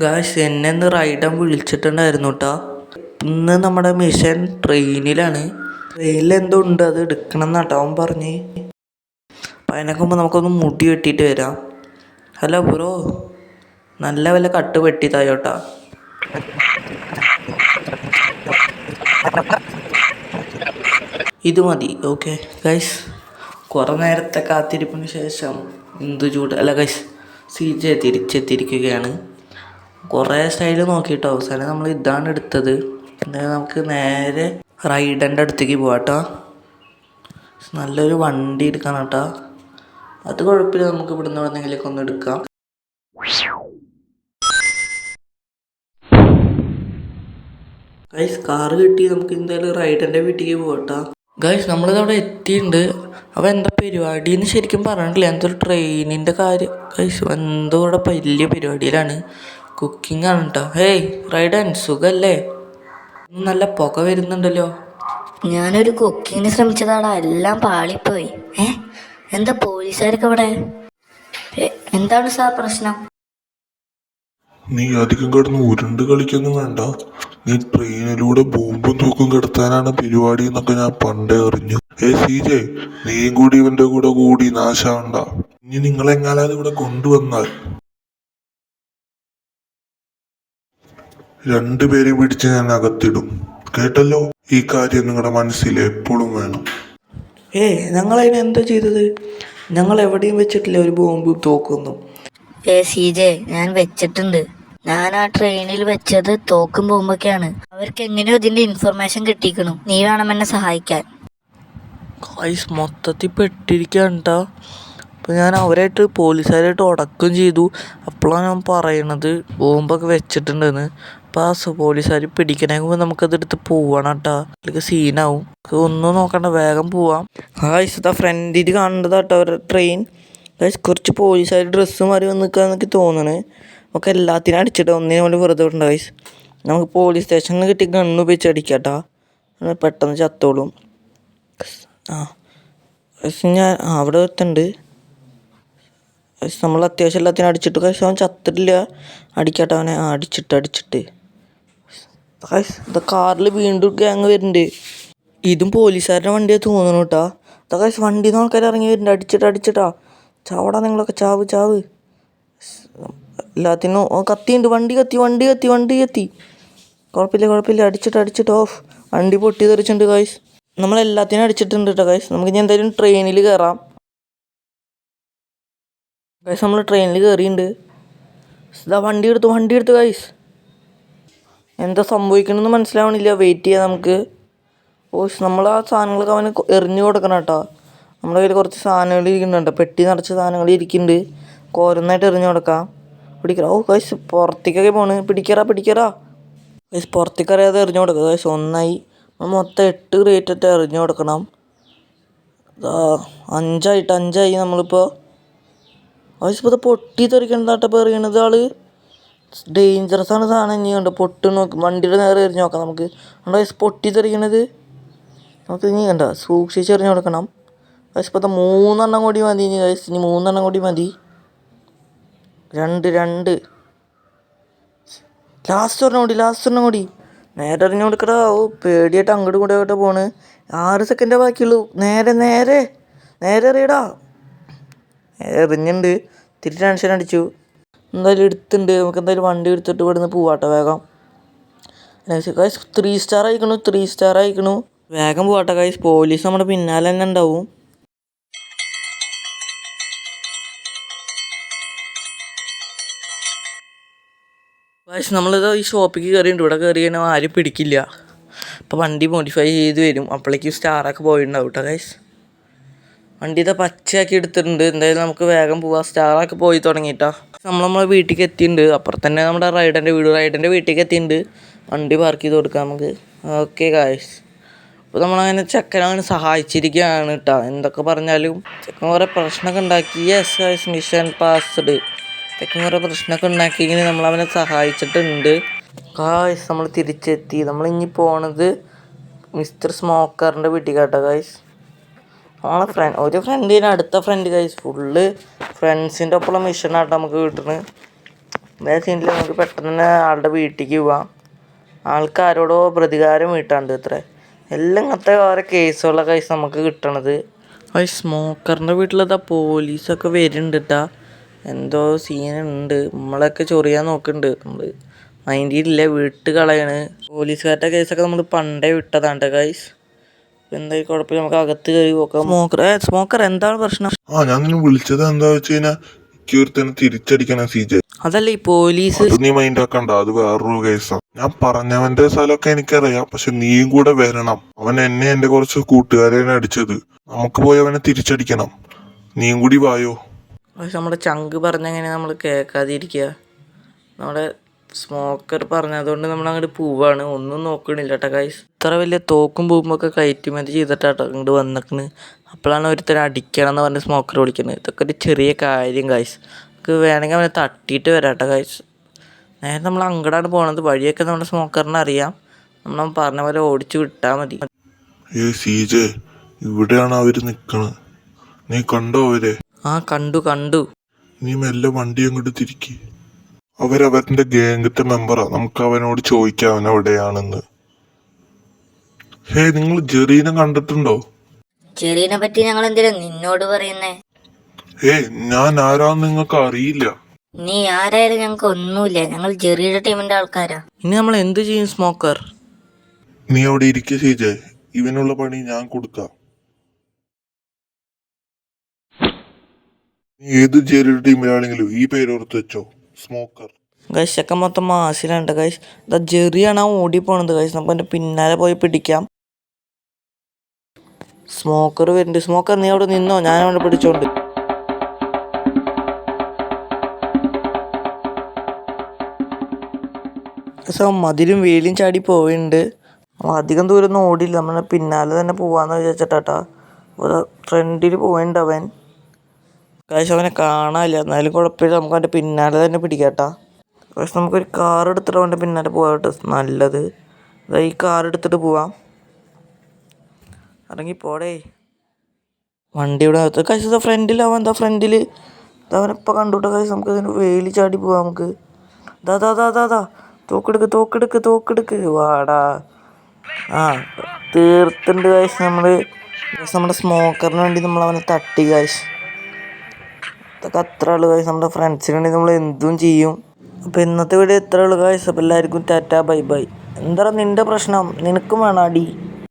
Guys എന്നെ ഒന്ന് ridden വിളിച്ചിട്ടുണ്ടായിരുന്നു കേട്ടോ. ഇന്ന് നമ്മുടെ മിഷൻ ട്രെയിനിലാണ്. ട്രെയിനിൽ എന്തോ ഉണ്ട്, അത് എടുക്കണം എന്നാട്ടോ അവൻ പറഞ്ഞ്. അപ്പം അതിനൊക്കെ മുമ്പ് നമുക്കൊന്ന് മുടി വെട്ടിയിട്ട് വരാം. ഹലോ ബ്രോ, നല്ല വല്ല കട്ട് വെട്ടി തായോട്ടാ. ഇത് മതി. ഓക്കെ ഗൈസ്, കുറേ നേരത്തെ കാത്തിരിപ്പിന് ശേഷം എന്ത് ചൂട് അല്ല ഗൈസ്, CJ തിരിച്ചെത്തിയിരിക്കുകയാണ്. കുറേ സ്റ്റൈല് നോക്കിയിട്ടോ അവസാനം നമ്മൾ ഇതാണ് എടുത്തത്. എന്തായാലും നമുക്ക് നേരെ റൈഡൻ്റെ അടുത്തേക്ക് പോവാട്ടോ. നല്ലൊരു വണ്ടി എടുക്കണം കേട്ടോ. അത് കുഴപ്പമില്ല, നമുക്ക് ഇവിടുന്ന് എവിടെന്നെങ്കിലൊക്കെ ഒന്ന് എടുക്കാം. ഗൈസ് കാറ് കിട്ടി, നമുക്ക് എന്തായാലും റൈഡൻ്റെ വീട്ടിലേക്ക് പോകട്ടോ. ഗൈസ് നമ്മളിതവിടെ എത്തിയിട്ടുണ്ട്. അപ്പോൾ എന്താ പരിപാടി എന്ന് ശരിക്കും പറഞ്ഞിട്ടില്ല. എന്തൊരു ട്രെയിനിൻ്റെ കാര്യം ഗൈസ്, എന്തോ ഇവിടെ വലിയ പരിപാടിയിലാണ്. കുക്കിംഗ് ആണ് കേട്ടോ. ഹേയ് റൈഡൻ, സുഖല്ലേ? നല്ല പുക വരുന്നുണ്ടല്ലോ. ഞാനൊരു കുക്കിങ്ങിന് ശ്രമിച്ചതാടാ, എല്ലാം പാളിപ്പോയി. എന്താ പോലീസുകാരൊക്കെ ഇവിടെ? എന്താണ് സാർ പ്രശ്നം? നീ അധികം കിടന്ന് ഉരുണ്ട് കളിക്കൊന്നും വേണ്ട. നീ ട്രെയിനിലൂടെ ബോംബും തൂക്കും കിടത്താനാണ് പരിപാടി എന്നൊക്കെ ഞാൻ പണ്ടേ അറിഞ്ഞു. CJ, നീയും കൂടി ഇവന്റെ കൂടി നാശാവണ്ട. ഇനി നിങ്ങളെങ്ങാലാതെ ഇവിടെ കൊണ്ടുവന്നാൽ രണ്ടുപേരെ പിടിച്ച് ഞാൻ അകത്തിടും. കേട്ടല്ലോ? ഈ കാര്യം നിങ്ങളുടെ മനസ്സിൽ എപ്പോഴും വേണം. ഞങ്ങളതിന് എന്താ ചെയ്തത്? ഞങ്ങൾ എവിടെയും വെച്ചിട്ടില്ല ഒരു ബോംബ് തോക്കൊന്നും. CJ, ഞാൻ വെച്ചിട്ടുണ്ട്. ഞാൻ ആ ട്രെയിനിൽ വെച്ചത് തോക്കും ബോംബൊക്കെയാണ്. അവർക്ക് എങ്ങനെയോ ഇതിന്റെ ഇൻഫർമേഷൻ കിട്ടിക്കണം. നീ വേണം എന്നെ സഹായിക്കാൻ. ഗൈസ് മൊത്തത്തിൽ പെട്ടിരിക്കുകയാണ് കേട്ടോ. അപ്പോൾ ഞാൻ അവരായിട്ട് പോലീസുകാരായിട്ട് ഉടക്കം ചെയ്തു. അപ്പോഴാണ് ഞാൻ പറയണത് ബോംബൊക്കെ വെച്ചിട്ടുണ്ടെന്ന്. അപ്പോൾ ആ പോലീസുകാർ പിടിക്കണമെങ്കിൽ നമുക്കതെടുത്ത് പോവണം കേട്ടോ, അല്ലെങ്കിൽ സീനാവും. ഒന്നും നോക്കണ്ട, വേഗം പോവാം. ഗൈസ് ഇതാ ഫ്രണ്ടിൽ കാണേണ്ടത് കേട്ടോ അവരുടെ ട്രെയിൻ. ഗൈസ് കുറച്ച് പോലീസുകാർ ഡ്രസ്സ് മാറി വന്ന് നിൽക്കാന്നൊക്കെ തോന്നണേ. നമുക്ക് എല്ലാത്തിനും അടിച്ചിട്ട് ഒന്നിനും വേണ്ടി വെറുതെ വിടണ്ട ഗൈസ്. നമുക്ക് പോലീസ് സ്റ്റേഷനിൽ കിട്ടി ഗണ്ണ് ഉപയോഗിച്ച് അടിക്കാം കേട്ടോ, പെട്ടെന്ന് ചത്തോളും. ഞാൻ അവിടെ എത്തുന്നുണ്ട്. നമ്മൾ അത്യാവശ്യം എല്ലാത്തിനും അടിച്ചിട്ട് ഗൈസ് അവൻ ചത്തിട്ടില്ല. അടിക്കാട്ടോ അവനെ. അടിച്ചിട്ട് ഗൈസ് ഇത് കാറിൽ വീണ്ടും ഗ്യാങ് വരുന്നുണ്ട്. ഇതും പോലീസുകാരുടെ വണ്ടിയാണ് തോന്നുന്നു കേട്ടോ. ഇതാ ഗൈസ് വണ്ടിയിൽ നിന്ന് ആൾക്കാർ ഇറങ്ങി വരുന്നുണ്ട്. അടിച്ചിട്ടാ ചാവടാ നിങ്ങളൊക്കെ, ചാവ്. എല്ലാത്തിനും കത്തിയുണ്ട്. വണ്ടി കത്തി. കുഴപ്പമില്ല. അടിച്ചിട്ട് ഓഫ്. വണ്ടി പൊട്ടി തെറിച്ചിട്ടുണ്ട് ഗൈസ്. നമ്മളെല്ലാത്തിനും അടിച്ചിട്ടുണ്ട് കേട്ടോ ഗൈസ്. നമുക്ക് ഇനി എന്തായാലും ട്രെയിനിൽ കയറാം. ഗൈസ് നമ്മൾ ട്രെയിനിൽ കയറിയിട്ടുണ്ട്. ഇതാ വണ്ടി എടുത്തു ഗൈസ്. എന്താ സംഭവിക്കണമെന്ന് മനസ്സിലാവണില്ല. വെയിറ്റ് ചെയ്യാം നമുക്ക്. നമ്മൾ ആ സാധനങ്ങളൊക്കെ അവന് എറിഞ്ഞു കൊടുക്കണം കേട്ടോ. നമ്മുടെ കയ്യിൽ കുറച്ച് സാധനങ്ങൾ ഇരിക്കുന്നുണ്ട്, പെട്ടി നിറച്ച സാധനങ്ങൾ ഇരിക്കുന്നുണ്ട്. കോരന്നായിട്ട് എറിഞ്ഞു കൊടുക്കാം. പിടിക്കറ. ഗൈസ് പുറത്തേക്കൊക്കെ പോണ്. പിടിക്കറാ ഗൈസ്. പുറത്തേക്ക് അറിയാതെ എറിഞ്ഞു കൊടുക്കുക ഗൈസ്. ഒന്നായി. മൊത്തം 8 ക്രേറ്റ് എറിഞ്ഞു കൊടുക്കണം. 5ആയി നമ്മളിപ്പോൾ. ഗൈസ് ഇപ്പോൾ പൊട്ടി തെറിക്കണതാട്ടോ ഇപ്പോൾ എറിയണത് ആള്. ഡേഞ്ചറസ് ആണ് സാധനം. ഇനി കണ്ടോ പൊട്ടി നോക്കി വണ്ടിയുടെ നേരെ എറിഞ്ഞു നോക്കാം നമുക്ക്. ഗൈസ് പൊട്ടി തെറിക്കണത് നമുക്ക് ഇനി കണ്ടോ സൂക്ഷിച്ച് എറിഞ്ഞു കൊടുക്കണം ഗൈസ്. ഇപ്പോൾ 3 എണ്ണം കൂടി മതി ഇനി ഗൈസ്. ഇനി 3 എണ്ണം കൂടി മതി. 2 ലാസ്റ്റ് ഒരെണ്ണം കൂടി നേരെ എറിഞ്ഞു കൊടുക്കടാ. പേടിയായിട്ട് അങ്ങോട്ട് കൂടെ പോണ്. 6 സെക്കൻഡേ ബാക്കിയുള്ളൂ. നേരെ എറിയടാ. എറിഞ്ഞിട്ടുണ്ട്. തിരി ടെൻഷൻ അടിച്ചു. എന്തായാലും എടുത്തിട്ടുണ്ട്. നമുക്ക് എന്തായാലും വണ്ടി എടുത്തിട്ട് ഇവിടുന്ന് പോവാട്ടോ വേഗം. ഗൈസ് 3 സ്റ്റാർ ആയിക്കണു. വേഗം പോവാട്ടോ ഗൈസ്. പോലീസ് നമ്മുടെ പിന്നാലെ തന്നെ ഉണ്ടാവും. ഗൈസ് നമ്മളിത് ഈ ഷോപ്പിലേക്ക് കയറിയിട്ടുണ്ട്. ഇവിടെ കയറി കഴിഞ്ഞാൽ ആരും പിടിക്കില്ല. അപ്പോൾ വണ്ടി മോഡിഫൈ ചെയ്ത് വരും. അപ്പോഴേക്കും സ്റ്റാറൊക്കെ പോയിട്ടുണ്ടാവും കേട്ടോ ഗൈസ്. വണ്ടി ഇതാ പച്ചയാക്കി എടുത്തിട്ടുണ്ട്. എന്തായാലും നമുക്ക് വേഗം പോവാം. സ്റ്റാറൊക്കെ പോയി തുടങ്ങിയിട്ടോ. നമ്മളെ വീട്ടിലേക്ക് എത്തിയിട്ടുണ്ട്. അപ്പുറത്ത് തന്നെ നമ്മുടെ റൈഡൻ്റെ വീട്ടിലേക്ക് എത്തിയിട്ടുണ്ട്. വണ്ടി പാർക്ക് ചെയ്ത് കൊടുക്കാം നമുക്ക്. Okay guys. അപ്പോൾ നമ്മളങ്ങനെ ചെക്കനങ്ങനെ സഹായിച്ചിരിക്കുകയാണ് കേട്ടോ. എന്തൊക്കെ പറഞ്ഞാലും ചെക്കൻ കുറേ പ്രശ്നമൊക്കെ ഉണ്ടാക്കി. Yes guys, mission passed. ചെക്കൻ കുറേ പ്രശ്നമൊക്കെ ഉണ്ടാക്കിയെങ്കിൽ നമ്മളവനെ സഹായിച്ചിട്ടുണ്ട് ഗൈസ്. നമ്മൾ തിരിച്ചെത്തി. നമ്മളിനി പോണത് മിസ്റ്റർ സ്മോക്കറിൻ്റെ വീട്ടിൽ കേട്ടോ ഗൈസ്. നമ്മളെ ഒരു ഫ്രണ്ടിന് അടുത്ത ഫ്രണ്ട് ഗൈസ്. ഫുള്ള് ഫ്രണ്ട്സിൻ്റെ ഒപ്പമുള്ള മിഷനാട്ടോ നമുക്ക് കിട്ടുന്നത്. എന്താ സീനിൽ നമുക്ക് പെട്ടെന്ന് തന്നെ ആളുടെ വീട്ടിലേക്ക് പോവാം. ആൾക്കാരോടോ പ്രതികാരം വീട്ടാണ്ട് ഇത്ര എല്ലാം ഇങ്ങനത്തെ ഓരോ കേസുള്ള കേസ് നമുക്ക് കിട്ടണത്. അത് സ്മോക്കറിൻ്റെ വീട്ടിലെന്താ പോലീസൊക്കെ വരുന്നുണ്ട് കേട്ടാ. എന്തോ സീനുണ്ട്, നമ്മളൊക്കെ ചൊറിയാൻ നോക്കുന്നുണ്ട്. നമ്മൾ മൈൻഡിലില്ല, വീട്ട് കളയാണ്. പോലീസുകാരുടെ കേസൊക്കെ നമ്മൾ പണ്ടേ വിട്ടതാണ് ഗൈസ്. എന്തായാലും കുഴപ്പമില്ല, നമുക്ക് അകത്ത് കയറി നോക്കാം. സ്മോക്കർ എന്താണ് പ്രശ്നം? ഞാൻ നിന്നെ വിളിച്ചത് എന്താ വെച്ച് കഴിഞ്ഞാൽ തന്നെ തിരിച്ചടിക്കണം CJ. അതല്ല ഈ പോലീസ്. അത് നീ മൈൻഡ് ആക്കണ്ട, അത് വേറൊരു കേസാ. ഞാൻ പറഞ്ഞവന്റെ സ്ഥലമൊക്കെ എനിക്കറിയാം, പക്ഷെ നീയും കൂടെ വരണം. അവൻ എന്റെ കുറച്ച് കൂട്ടുകാരെയാണ് അടിച്ചത്. നമുക്ക് പോയി അവനെ തിരിച്ചടിക്കണം. നീയും കൂടി വായോ. പക്ഷെ നമ്മുടെ ചങ്ക് പറഞ്ഞെങ്ങനെ നമ്മൾ കേൾക്കാതിരിക്കുക. നമ്മുടെ സ്മോക്കർ പറഞ്ഞതുകൊണ്ട് നമ്മൾ അങ്ങോട്ട് പോവാണ്, ഒന്നും നോക്കണില്ല കേട്ടോ ഗൈസ്. ഇത്ര വലിയ തോക്കും പോകുമ്പോഴൊക്കെ കയറ്റുമതി ചെയ്തിട്ടാട്ടോ ഇങ്ങോട്ട് വന്നിക്കണ്. അപ്പോഴാണ് ഒരുത്തരം അടിക്കണം എന്ന് പറഞ്ഞ് സ്മോക്കർ വിളിക്കുന്നത്. ഇതൊക്കെ ഒരു ചെറിയ കാര്യം ഗൈസ്. നമുക്ക് വേണമെങ്കിൽ അവനെ തട്ടിയിട്ട് വരാം കേട്ടോ ഗൈസ്. നേരെ നമ്മൾ അങ്ങോട്ടാണ് പോകണത്. വഴിയൊക്കെ നമ്മുടെ സ്മോക്കറിനെ അറിയാം. നമ്മൾ പറഞ്ഞ പോലെ ഓടിച്ചു വിട്ടാൽ മതി. CJ, ഇവിടെയാണ് അവര് നിക്കണത്. നീ കണ്ടോ അവരെ? കണ്ടു. നീ മെല്ലെ വണ്ടി അങ്ങോട്ട് തിരിക്കി. അവരവരുടെ ഗാംഗത്തെ മെമ്പറാ. നമുക്ക് അവനോട് ചോദിക്കാം അവൻ എവിടെയാണെന്ന്. നിങ്ങൾ ജെറീനെ കണ്ടിട്ടുണ്ടോ? ചെറിയനെ പറ്റി ഞങ്ങൾ എന്തിനാ നിന്നോട് പറയുന്നേ? ഞാൻ ആരാന്ന് നിങ്ങൾക്ക് അറിയില്ല. നീ ആരായാലും ഞങ്ങൾക്ക് ഒന്നുമില്ല. ഞങ്ങൾ ജെറിയുടെ ടീമിന്റെ ആൾക്കാരാ. ഇനി നമ്മൾ എന്ത് ചെയ്യും സ്മോക്കർ? നീ അവിടെ ഇരിക്കുക CJ, ഇവനുള്ള പണി ഞാൻ കൊടുക്കാം. നീ ഏത് ജെറിയുടെ ടീമിലാണെങ്കിലും ഈ പേരോർത്ത് വെച്ചോ, സ്മോക്കർ. ഗൈസ് ഒക്കെ മൊത്തം മാസിലുണ്ട് ഗൈസ്. ഇതാ ജെറിയാണ് ആ ഓടി പോണത് ഗൈസ്. നമുക്ക് എൻ്റെ പിന്നാലെ പോയി പിടിക്കാം. സ്മോക്കർ വരുന്നുണ്ട്. സ്മോക്കർ നീ അവിടെ നിന്നോ, ഞാൻ അവിടെ പിടിച്ചോണ്ട്. മതിലും വേലിയും ചാടി പോയിട്ടുണ്ട്. അധികം ദൂരം ഒന്നും ഓടില്ല, നമ്മളെ പിന്നാലെ തന്നെ പോവാന്ന് വിചാരിച്ചിട്ടാ. ഫ്രണ്ടിൽ പോയിട്ടുണ്ട് അവൻ. കാശ് അവനെ കാണാനില്ല, എന്നാലും കുഴപ്പമില്ല, നമുക്ക് അവൻ്റെ പിന്നാലെ തന്നെ പിടിക്കാട്ടാ. പക്ഷെ നമുക്കൊരു കാർ എടുത്തിട്ട് അവൻ്റെ പിന്നാലെ പോകാട്ടെ നല്ലത്. ഈ കാർ എടുത്തിട്ട് പോവാം. ഇറങ്ങിപ്പോടേ. വണ്ടി ഇവിടെ നിർത്തുക കാശ്. ഫ്രണ്ടിൽ അവൻ ഫ്രണ്ടിൽ അവനെപ്പോൾ കണ്ടുവിട്ട കാശ്. നമുക്ക് അതിന് വേലി ചാടി പോവാം. നമുക്ക് ദാ തോക്കെടുക്ക് വാടാ. തീർത്തുണ്ട് കാശ്. നമ്മുടെ സ്മോക്കറിന് വേണ്ടി നമ്മൾ അവനെ തട്ടി കാശ്. ഇതൊക്കെ അത്ര ഉള്ളു കാശ്. നമ്മുടെ ഫ്രണ്ട്സിന് വേണ്ടി നമ്മൾ എന്തും ചെയ്യും. അപ്പോൾ ഇന്നത്തെ വീഡിയോ ഇത്ര ഉള്ളു കാശ്. അപ്പോൾ എല്ലാവർക്കും ടാറ്റാ ബൈ ബൈ. എന്താ നിൻ്റെ പ്രശ്നം? നിനക്കും വേണം അടി?